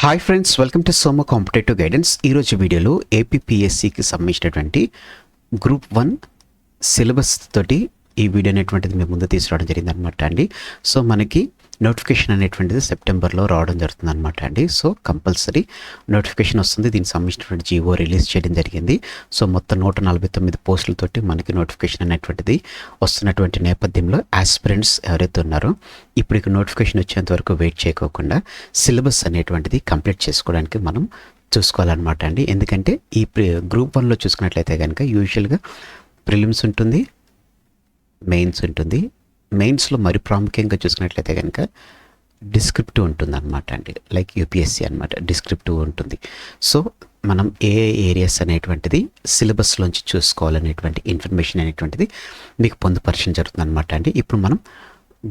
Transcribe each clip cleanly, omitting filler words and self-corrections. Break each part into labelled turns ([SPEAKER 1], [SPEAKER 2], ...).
[SPEAKER 1] Hi friends, welcome to Somo competitive guidance. ఈరోజు వీడియోలో ఏపీపీఎస్సికి సంబంధించినటువంటి గ్రూప్ 1 సిలబస్ తోటి ఈ వీడియో అనేటువంటిది మేము ముందు తీసుకురావడం జరిగింది అనమాట అండి. సో మనకి నోటిఫికేషన్ అనేటువంటిది సెప్టెంబర్లో రావడం జరుగుతుంది అనమాట అండి. సో కంపల్సరీ నోటిఫికేషన్ వస్తుంది. దీనికి సంబంధించినటువంటి జీవో రిలీజ్ చేయడం జరిగింది. సో మొత్తం 149 పోస్టులతోటి మనకి నోటిఫికేషన్ అనేటువంటిది వస్తున్నటువంటి నేపథ్యంలో ఆస్పిరెంట్స్ ఎవరైతే ఉన్నారో ఇప్పుడు నోటిఫికేషన్ వచ్చేంత వరకు వెయిట్ చేయకోకుండా సిలబస్ అనేటువంటిది కంప్లీట్ చేసుకోవడానికి మనం చూసుకోవాలన్నమాట అండి. ఎందుకంటే ఈ గ్రూప్ 1లో చూసుకున్నట్లయితే కనుక యూజువల్గా ప్రిలిమ్స్ ఉంటుంది, మెయిన్స్ ఉంటుంది. మెయిన్స్లో మరి ప్రాముఖ్యంగా చూసుకున్నట్లయితే కనుక డిస్క్రిప్టివ్ ఉంటుంది అనమాట అండి. లైక్ యూపీఎస్సీ అనమాట, డిస్క్రిప్టివ్ ఉంటుంది. సో మనం ఏ ఏరియాస్ అనేటువంటిది సిలబస్లోంచి చూసుకోవాలనేటువంటి ఇన్ఫర్మేషన్ అనేటువంటిది మీకు పొందుపరచడం జరుగుతుంది అనమాట అండి. ఇప్పుడు మనం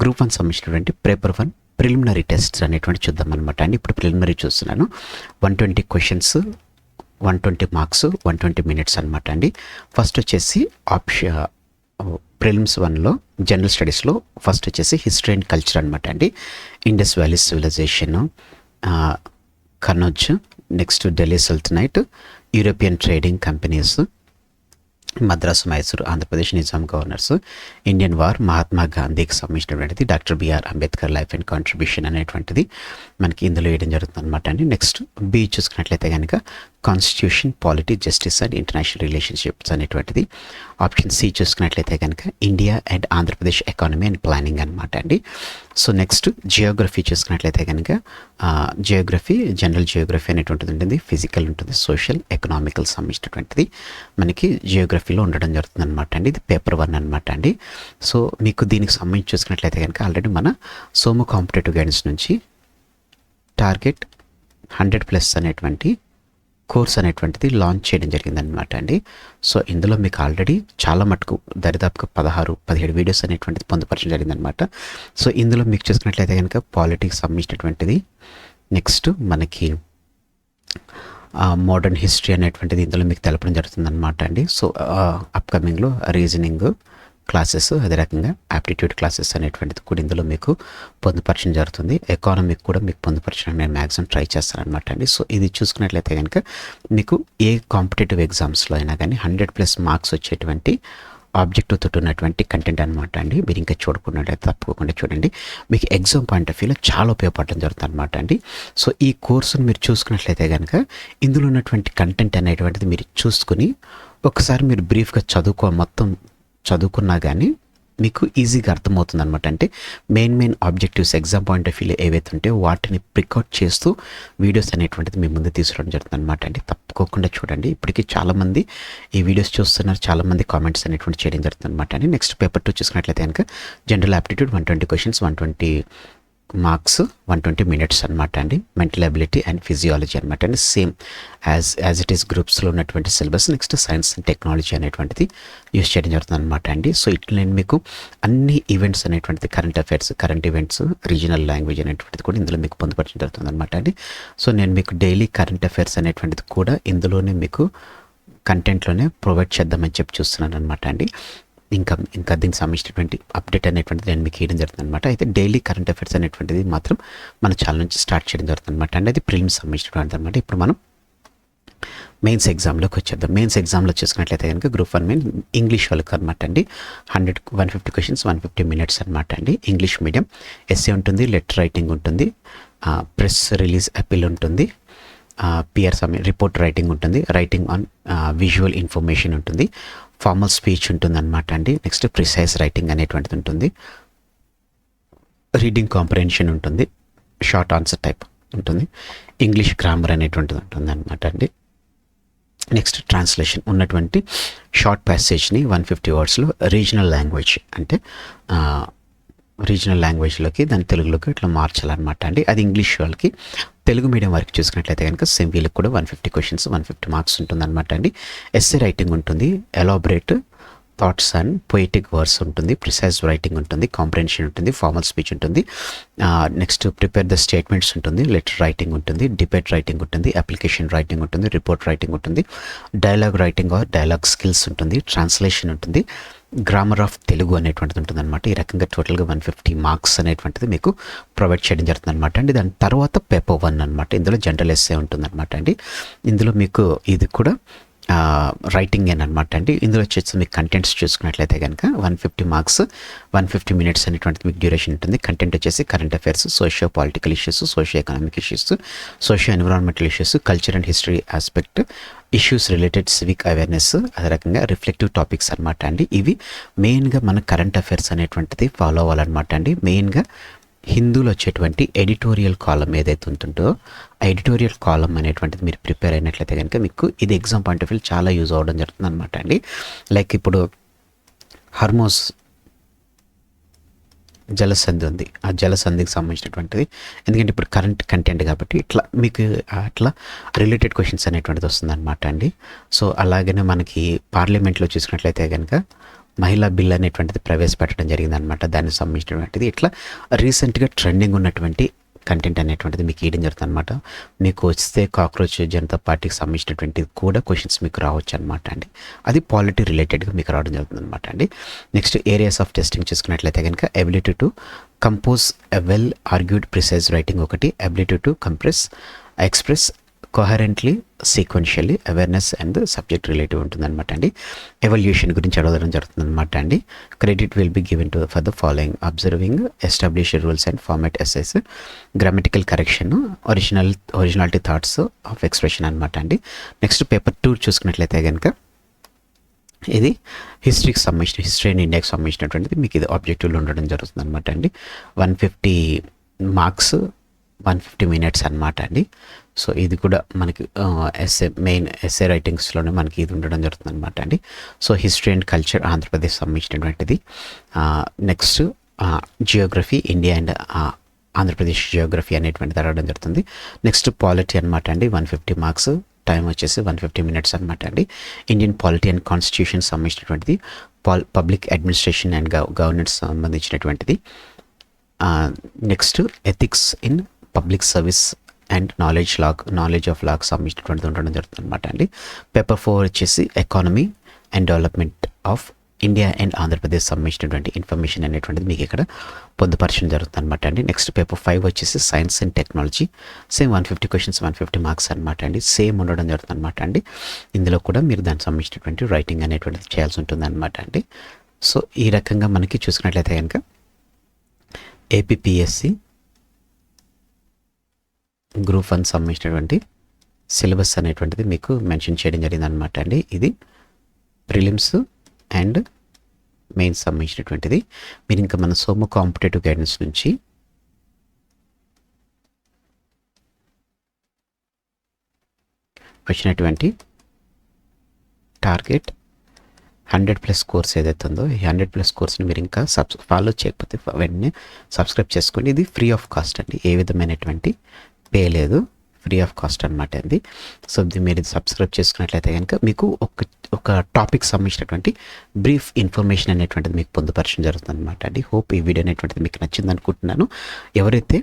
[SPEAKER 1] గ్రూప్ 1 సంబంధించినటువంటి పేపర్ 1 ప్రిలిమినరీ టెస్ట్స్ అనేటువంటి చూద్దాం అనమాట అండి. ఇప్పుడు ప్రిలిమినరీ చూస్తున్నాను. 120 క్వశ్చన్స్, 120 మార్క్స్, 120 మినిట్స్ అనమాట అండి. ఫస్ట్ వచ్చేసి ప్రిలిమ్స్ 1లో జనరల్ స్టడీస్లో ఫస్ట్ వచ్చేసి హిస్టరీ అండ్ కల్చర్ అనమాట అండి. Indus valley civilisation, Kannauj, next Delhi సుల్తనైట్, European trading companies, Madras, Mysuru, Andhra Pradesh Nizam governors, Indian war, Mahatma గాంధీకి సంబంధించినటువంటిది, doctor BR Ambedkar life and contribution అనేటువంటిది మనకి ఇందులో వేయడం జరుగుతుంది అనమాట అండి. నెక్స్ట్ బి చూసుకున్నట్లయితే కనుక constitution, polity, justice and international relationships అనేటువంటిది. ఆప్షన్ సి చూసుకున్నట్లయితే కనుక India and Andhra Pradesh economy and planning అనమాట అండి. సో నెక్స్ట్ జియోగ్రఫీ చూసుకున్నట్లయితే కనుక జియోగ్రఫీ, జనరల్ జియోగ్రఫీ అనేటువంటిది ఉంటుంది, ఫిజికల్ ఉంటుంది, సోషల్, ఎకనామికల్ సంబంధించినటువంటిది మనకి జియోగ్రఫీలో ఉండడం జరుగుతుంది అనమాట అండి. ఇది పేపర్ 1 అనమాట అండి. సో మీకు దీనికి సంబంధించి చూసుకున్నట్లయితే కనుక ఆల్రెడీ మన సోమో కాంపిటేటివ్ గైడెన్స్ నుంచి టార్గెట్ 100+ అనేటువంటి కోర్స్ అనేటువంటిది లాంచ్ చేయడం జరిగిందనమాట అండి. సో ఇందులో మీకు ఆల్రెడీ చాలా మటుకు దరిదాపుగా 16-17 వీడియోస్ అనేటువంటిది పొందుపరచడం జరిగిందనమాట. సో ఇందులో మీకు చూసుకున్నట్లయితే కనుక పాలిటిక్స్ సంబంధించినటువంటిది, నెక్స్ట్ మనకి మోడర్న్ హిస్టరీ అనేటువంటిది ఇందులో మీకు తెలపడం జరుగుతుందన్నమాట అండి. సో అప్కమింగ్లో రీజనింగ్ క్లాసెస్, అదే రకంగా యాప్టిట్యూడ్ క్లాసెస్ అనేటువంటిది కూడా ఇందులో మీకు పొందుపరచడం జరుగుతుంది. ఎకానమిక్ కూడా మీకు పొందుపరచడానికి నేను మ్యాక్సిమం ట్రై చేస్తాను అనమాట అండి. సో ఇది చూసుకున్నట్లయితే కనుక మీకు ఏ కాంపిటేటివ్ ఎగ్జామ్స్లో అయినా కానీ 100+ మార్క్స్ వచ్చేటువంటి ఆబ్జెక్టివ్ తోటి ఉన్నటువంటి కంటెంట్ అనమాట అండి. మీరు ఇంకా చూడకున్నట్లయితే తప్పకుండా చూడండి. మీకు ఎగ్జామ్ పాయింట్ ఆఫ్ వ్యూలో చాలా ఉపయోగపడడం జరుగుతుంది అనమాట అండి. సో ఈ కోర్సును మీరు చూసుకున్నట్లయితే కనుక ఇందులో ఉన్నటువంటి కంటెంట్ అనేటువంటిది మీరు చూసుకుని ఒకసారి మీరు బ్రీఫ్గా మొత్తం చదువుకున్నా కానీ మీకు ఈజీగా అర్థమవుతుంది అనమాట. అంటే main objectives exam point of వ్యూలో ఏవైతే ఉంటాయో వాటిని ప్రికౌట్ చేస్తూ వీడియోస్ అనేటువంటిది మీ ముందు తీసుకురావడం జరుగుతుంది అనమాట అండి. తప్పకుండా చూడండి. ఇప్పటికీ చాలామంది ఈ వీడియోస్ చూస్తున్నారు, చాలామంది కామెంట్స్ అనేటువంటి చేయడం జరుగుతుంది అనమాట అండి. నెక్స్ట్ పేపర్ 2 చూసుకున్నట్లయితే కనుక general aptitude 120 questions, 120 marks, 120 minutes అనమాట అండి. మెంటల్ అబిలిటీ అండ్ ఫిజియాలజీ అనమాట అండి. సేమ్ యాజ్ ఇట్ ఈస్ గ్రూప్స్లో ఉన్నటువంటి syllabus. Next science and technology అనేటువంటిది యూస్ చేయడం జరుగుతుంది అనమాట అండి. సో ఇట్లా నేను మీకు అన్ని ఈవెంట్స్ అనేటువంటిది, current affairs, current events, regional language అనేటువంటిది కూడా ఇందులో మీకు పొందుపరచడం జరుగుతుంది అనమాట అండి. సో నేను మీకు డైలీ కరెంట్ అఫైర్స్ అనేటువంటిది కూడా ఇందులోనే మీకు కంటెంట్లోనే ప్రొవైడ్ చేద్దామని చెప్పి చూస్తున్నాను అనమాట అండి. ఇంకా దీనికి సంబంధించినటువంటి అప్డేట్ అనేటువంటిది నేను మీకు ఇవ్వడం జరుగుతుంది అనమాట. అయితే డైలీ కరెంట్ అఫైర్స్ అనేటువంటిది మాత్రం మన ఛానల్ నుంచి స్టార్ట్ చేయడం జరుగుతుంది అనమాట అండి. అది ప్రిలిమ్స్ సంబంధించినటువంటి అనమాట. ఇప్పుడు మనం మెయిన్స్ ఎగ్జామ్లోకి వచ్చేద్దాం. మెయిన్స్ ఎగ్జామ్లో చూసుకున్నట్లయితే కనుక గ్రూప్ 1 మెయిన్ ఇంగ్లీష్ వాళ్ళకి అనమాట అండి. 150 క్వశ్చన్స్, 150 మినిట్స్ అనమాట అండి. English medium. ఎస్ఏ ఉంటుంది, లెటర్ రైటింగ్ ఉంటుంది, ప్రెస్ రిలీజ్ అపీల్ ఉంటుంది, పిఆర్ రిపోర్ట్ రైటింగ్ ఉంటుంది, రైటింగ్ ఆన్ విజువల్ ఇన్ఫర్మేషన్ ఉంటుంది, ఫార్మల్ స్పీచ్ ఉంటుంది అనమాట అండి. నెక్స్ట్ ప్రిసైజ్ రైటింగ్ అనేటువంటిది ఉంటుంది, రీడింగ్ కాంప్రహెన్షన్ ఉంటుంది, షార్ట్ ఆన్సర్ టైప్ ఉంటుంది, ఇంగ్లీష్ గ్రామర్ అనేటువంటిది ఉంటుంది అనమాట అండి. నెక్స్ట్ ట్రాన్స్లేషన్ ఉన్నటువంటి షార్ట్ ప్యాసేజ్ని 150 వర్డ్స్లో రీజనల్ లాంగ్వేజ్ అంటే రీజనల్ లాంగ్వేజ్లోకి దాని తెలుగులోకి ఇట్లా మార్చాలన్నమాట అండి. అది ఇంగ్లీష్ వాళ్ళకి. తెలుగు మీడియం వరకు చూసుకున్నట్లయితే కనుక సేమ్ వీళ్ళకి కూడా 150 క్వశ్చన్స్, 150 మార్క్స్ ఉంటుంది అనమాట అండి. ఎస్ఏ రైటింగ్ ఉంటుంది, elaborate thoughts and poetic words ఉంటుంది, ప్రిసైజ్ రైటింగ్ ఉంటుంది, కాంప్రహెన్షన్ ఉంటుంది, ఫార్మల్ స్పీచ్ ఉంటుంది, నెక్స్ట్ ప్రిపేర్ ద స్టేట్మెంట్స్ ఉంటుంది, లెటర్ రైటింగ్ ఉంటుంది, డిబేట్ రైటింగ్ ఉంటుంది, అప్లికేషన్ రైటింగ్ ఉంటుంది, రిపోర్ట్ రైటింగ్ ఉంటుంది, dialogue writing are dialogue skills ఉంటుంది, ట్రాన్స్లేషన్ ఉంటుంది, గ్రామర్ ఆఫ్ తెలుగు అనేటువంటిది ఉంటుందన్నమాట. ఈ రకంగా టోటల్గా 150 మార్క్స్ అనేటువంటిది మీకు ప్రొవైడ్ చేయడం జరుగుతుంది అనమాట అండి. దాని తర్వాత పేపర్ 1 అనమాట. ఇందులో జనరల్ ఎస్సే ఉంటుందన్నమాట అండి. ఇందులో మీకు ఇది కూడా రైటింగ్ అనమాట అండి. ఇందులో వచ్చేసి మీకు కంటెంట్స్ చూసుకున్నట్లయితే కనుక 150 మార్క్స్ 150 మినిట్స్ అనేటువంటిది మీకు డ్యూరేషన్ ఉంటుంది. కంటెంట్ వచ్చేసి current affairs, socio political issues, socio economic issues, socio environmental issues, culture and history aspect, issues related civic awareness, అదే రకంగా రిఫ్లెక్టివ్ టాపిక్స్ అనమాట అండి. ఇవి మెయిన్గా మన కరెంట్ అఫైర్స్ అనేటువంటిది ఫాలో అవ్వాలన్నమాట అండి. మెయిన్గా హిందూలో వచ్చేటువంటి ఎడిటోరియల్ కాలం ఏదైతే ఉంటుందో ఆ ఎడిటోరియల్ కాలం అనేటువంటిది మీరు ప్రిపేర్ అయినట్లయితే కనుక మీకు ఇది ఎగ్జామ్ పాయింట్ ఆఫ్ వ్యూ చాలా యూజ్ అవ్వడం జరుగుతుంది అనమాట అండి. లైక్ ఇప్పుడు హర్మోస్ జలసంధి ఉంది, ఆ జలసంధికి సంబంధించినటువంటిది, ఎందుకంటే ఇప్పుడు కరెంట్ కంటెంట్ కాబట్టి ఇట్లా మీకు అట్లా రిలేటెడ్ క్వశ్చన్స్ అనేటువంటిది వస్తుంది అనమాట అండి. సో అలాగనే మనకి పార్లమెంట్లో చూసుకున్నట్లయితే కనుక మహిళా బిల్ అనేటువంటిది ప్రవేశపెట్టడం జరిగిందనమాట. దానికి సంబంధించినటువంటిది ఇట్లా రీసెంట్గా ట్రెండింగ్ ఉన్నటువంటి కంటెంట్ అనేటువంటిది మీకు ఇవ్వడం జరుగుతుంది అనమాట. మీకు వస్తే కాక్రోచ్ జనతా పార్టీకి సంబంధించినటువంటిది కూడా క్వశ్చన్స్ మీకు రావచ్చు అనమాట అండి. అది పాలిటీ రిలేటెడ్గా మీకు రావడం జరుగుతుంది అనమాట అండి. నెక్స్ట్ ఏరియాస్ ఆఫ్ టెస్టింగ్ చూసుకున్నట్లయితే కనుక ability to compose a well argued precise writing ఒకటి, ability to express coherently sequentially, awareness and subject relative ఉంటుందన్నమాట అండి. ఎవల్యూషన్ గురించి అడగడం జరుగుతుంది అనమాట అండి. Credit will be given to for the following: observing established rules and format ఎస్ఐస్, grammatical correction, originality thoughts of expression అనమాట అండి. నెక్స్ట్ పేపర్ 2 చూసుకున్నట్లయితే కనుక ఇది హిస్టరీకి సంబంధించిన, హిస్టరీ అండ్ ఇండియాకి సంబంధించినటువంటిది మీకు ఇది ఆబ్జెక్టివ్లో ఉండడం జరుగుతుంది అనమాట అండి. 150 మార్క్స్ 150 మినిట్స్ అనమాట అండి. సో ఇది కూడా మనకి మెయిన్ ఎస్ఏ రైటింగ్స్లోనే మనకి ఇది ఉండడం జరుగుతుంది అనమాట అండి. So history and culture Andhra Pradesh సంబంధించినటువంటిది. Next Geography India and Andhra Pradesh Geography అనేటువంటిది అడగడం జరుగుతుంది. నెక్స్ట్ పాలిటీ అనమాట అండి. 150 మార్క్స్, టైం వచ్చేసి 150 మినిట్స్ అనమాట అండి. ఇండియన్ పాలిటీ అండ్ కాన్స్టిట్యూషన్ సంబంధించినటువంటిది, పబ్లిక్ అడ్మినిస్ట్రేషన్ అండ్ గవర్నెన్స్ సంబంధించినటువంటిది. Next ethics in public service and knowledge of లాకి సంబంధించినటువంటిది ఉండడం జరుగుతుంది అనమాట అండి. పేపర్ 4 వచ్చేసి economy and development of India and Andhra Pradesh సంబంధించినటువంటి ఇన్ఫర్మేషన్ అనేటువంటిది మీకు ఇక్కడ పొందుపరచడం జరుగుతుంది అనమాట అండి. నెక్స్ట్ పేపర్ 5 వచ్చేసి science and technology, same 150 questions 150 marks అనమాట అండి. సేమ్ ఉండడం జరుగుతుంది అనమాట అండి. ఇందులో కూడా మీరు దానికి సంబంధించినటువంటి రైటింగ్ అనేటువంటిది చేయాల్సి ఉంటుంది అనమాట అండి. సో ఈ రకంగా మనకి చూసుకున్నట్లయితే కనుక ఏపీపీఎస్సి గ్రూప్ 1 సంబంధించినటువంటి సిలబస్ అనేటువంటిది మీకు మెన్షన్ చేయడం జరిగింది అనమాట అండి. ఇది ప్రిలిమ్స్ అండ్ మెయిన్స్ సంబంధించినటువంటిది. మీరు ఇంకా మన సోము కాంపిటేటివ్ గైడెన్స్ నుంచి వచ్చినటువంటి టార్గెట్ 100+ కోర్స్ ఏదైతే ఉందో ఈ 100+ కోర్స్ని మీరు ఇంకా ఫాలో చేయకపోతే వెంటనే సబ్స్క్రైబ్ చేసుకోండి. ఇది ఫ్రీ ఆఫ్ కాస్ట్ అండి, ఏ విధమైనటువంటి పే లేదు, ఫ్రీ ఆఫ్ కాస్ట్ అనమాట అండి. సో మీరు సబ్స్క్రైబ్ చేసుకున్నట్లయితే కనుక మీకు ఒక టాపిక్ సంబంధించినటువంటి బ్రీఫ్ ఇన్ఫర్మేషన్ అనేటువంటిది మీకు పొందుపరచడం జరుగుతుంది అనమాట అండి. హోప్ ఈ వీడియో అనేటువంటిది మీకు నచ్చింది అనుకుంటున్నాను. ఎవరైతే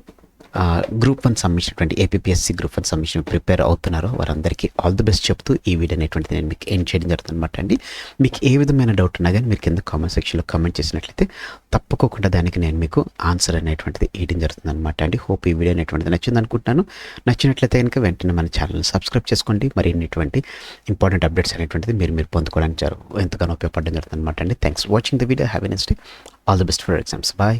[SPEAKER 1] గ్రూప్ 1 సంబంధించినటువంటి ఏపీపీఎస్సి గ్రూప్ 1 సంబంధించిన ప్రిపేర్ అవుతున్నారో వారందరికీ ఆల్ ది బెస్ట్ చెప్తూ ఈ వీడియో అనేటువంటిది నేను మీకు ఎండ్ చేయడం జరుగుతుంది అనమాట అండి. మీకు ఏ విధమైన డౌట్ ఉన్నా కానీ మీరు కింద కామెంట్ సెక్షన్లో కామెంట్ చేసినట్లయితే తప్పకోకుండా దానికి నేను మీకు ఆన్సర్ అనేటువంటిది ఇవ్వడం జరుగుతుంది అనమాట అండి. హోప్ ఈ వీడియో అనేటువంటిది నచ్చింది అనుకుంటున్నాను. నచ్చినట్లయితే కనుక వెంటనే మన ఛానల్ని సబ్స్క్రైబ్ చేసుకోండి. మరి ఇటువంటి ఇంపార్టెంట్ అప్డేట్స్ అనేటువంటిది మీరు పొందుకోవడానికి ఎంతగానో ఉపయోగపడడం జరుగుతుంది అనమాట అండి. Thanks for watching the video. Have a nice day. All the best for exams. Bye.